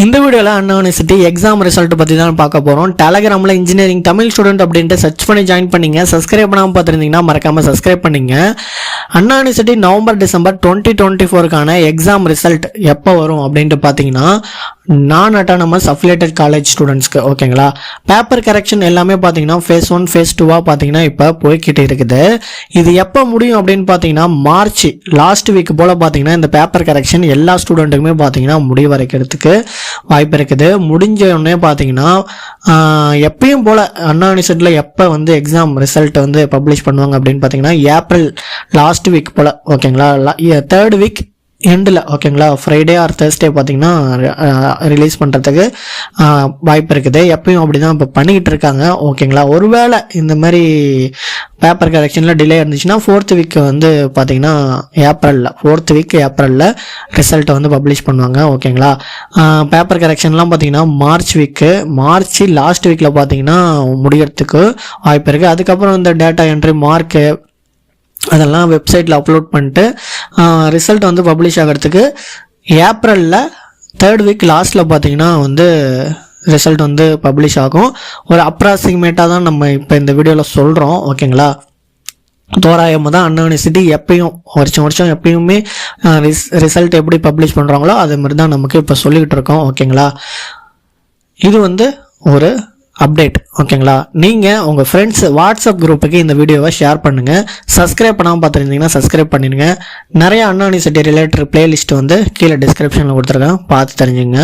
இந்த வீடியோவில் அண்ணா university exam result பற்றி தான் பார்க்க போகிறோம். டெலகிராமில் இன்ஜினியரிங் தமிழ் ஸ்டூடெண்ட் அப்படின்ட்டு சர்ச் பண்ணி ஜாயின் பண்ணிங்க. சப்ஸ்கிரைப் பண்ணாமல் பார்த்துருந்தீங்கன்னா மறக்காமல் சப்ஸ்கிரைப் பண்ணிங்க. அண்ணா யூனிவர்சிட்டி நவம்பர் டிசம்பர் 2024க்கான எக்ஸாம் ரிசல்ட் எப்போ வரும் அப்படின்ட்டு பார்த்தீங்கன்னா நான் அட்டானமஸ் அஃபிலியேட்டட் காலேஜ் ஸ்டூடெண்ட்ஸ்க்கு ஓகேங்களா. பேப்பர் கரெக்ஷன் எல்லாமே பார்த்தீங்கன்னா ஃபேஸ் 1 ஃபேஸ் 2 பார்த்தீங்கன்னா இப்போ போய்கிட்டு இருக்குது. இது எப்போ முடியும் அப்படின்னு பார்த்தீங்கன்னா மார்ச் லாஸ்ட் வீக் போல் பார்த்தீங்கன்னா இந்த பேப்பர் கரெக்ஷன் எல்லா ஸ்டூடெண்ட்டுக்குமே பார்த்தீங்கன்னா முடிவடைக்கிறதுக்கு வாய்ப்பு இருக்குது. முடிஞ்ச உடனே பார்த்தீங்கன்னா எப்பயும் போல் அண்ணா யூனிவர்சிட்டியில் எப்போ வந்து எக்ஸாம் ரிசல்ட் வந்து பப்ளிஷ் பண்ணுவாங்க அப்படின்னு பார்த்தீங்கன்னா ஏப்ரல் லாஸ்ட் வீக் போல் ஓகேங்களா. 3rd வீக் எண்டில் ஓகேங்களா, ஃப்ரைடே ஆர் தேர்ஸ்டே பார்த்தீங்கன்னா ரிலீஸ் பண்ணுறதுக்கு வாய்ப்பு இருக்குது. எப்பயும் அப்படி தான் இப்போ பண்ணிக்கிட்டு இருக்காங்க ஓகேங்களா. ஒருவேளை இந்த மாதிரி பேப்பர் கரெக்ஷனில் டிலே இருந்துச்சுன்னா 4th வீக் வந்து பார்த்தீங்கன்னா4th வீக் ஏப்ரலில் ரிசல்ட்டை வந்து பப்ளிஷ் பண்ணுவாங்க ஓகேங்களா. பேப்பர் கரெக்ஷன்லாம் பார்த்தீங்கன்னா மார்ச் லாஸ்ட் வீக்கில் பார்த்தீங்கன்னா முடிகிறதுக்கு வாய்ப்பு இருக்குது. அதுக்கப்புறம் இந்த டேட்டா என்ட்ரி மார்க்கு அதெல்லாம் வெப்சைட்டில் அப்லோட் பண்ணிட்டு ரிசல்ட் வந்து பப்ளிஷ் ஆகிறதுக்கு ஏப்ரலில் 3rd வீக் லாஸ்ட்டில் பார்த்தீங்கன்னா வந்து ரிசல்ட் வந்து பப்ளிஷ் ஆகும். ஒரு அப்ராக்சிமேட்டாக தான் நம்ம இப்போ இந்த வீடியோவில் சொல்கிறோம் ஓகேங்களா. தோராயமாக தான் அண்ணா யூனிவர்சிட்டி எப்பயும் வருஷம் எப்பயுமே ரிசல்ட் எப்படி பப்ளிஷ் பண்ணுறாங்களோ அதே மாதிரி தான் நமக்கு இப்போ சொல்லிக்கிட்டு இருக்கோம் ஓகேங்களா. இது வந்து ஒரு அப்டேட் ஓகேங்களா. நீங்கள் உங்கள் ஃப்ரெண்ட்ஸ் வாட்ஸ்அப் குரூப்புக்கு இந்த வீடியோவை ஷேர் பண்ணுங்கள். சப்ஸ்கிரைப் பண்ணாமல் பார்த்துருந்தீங்கன்னா சப்ஸ்கிரைப் பண்ணிடுங்க. நிறைய அண்ணா யூனிவர்சிட்டி ரிலேட்டட் பிளேலிஸ்ட் வந்து கீழே டிஸ்கிரிப்ஷனில் கொடுத்துருக்கேன், பார்த்து தெரிஞ்சுங்க.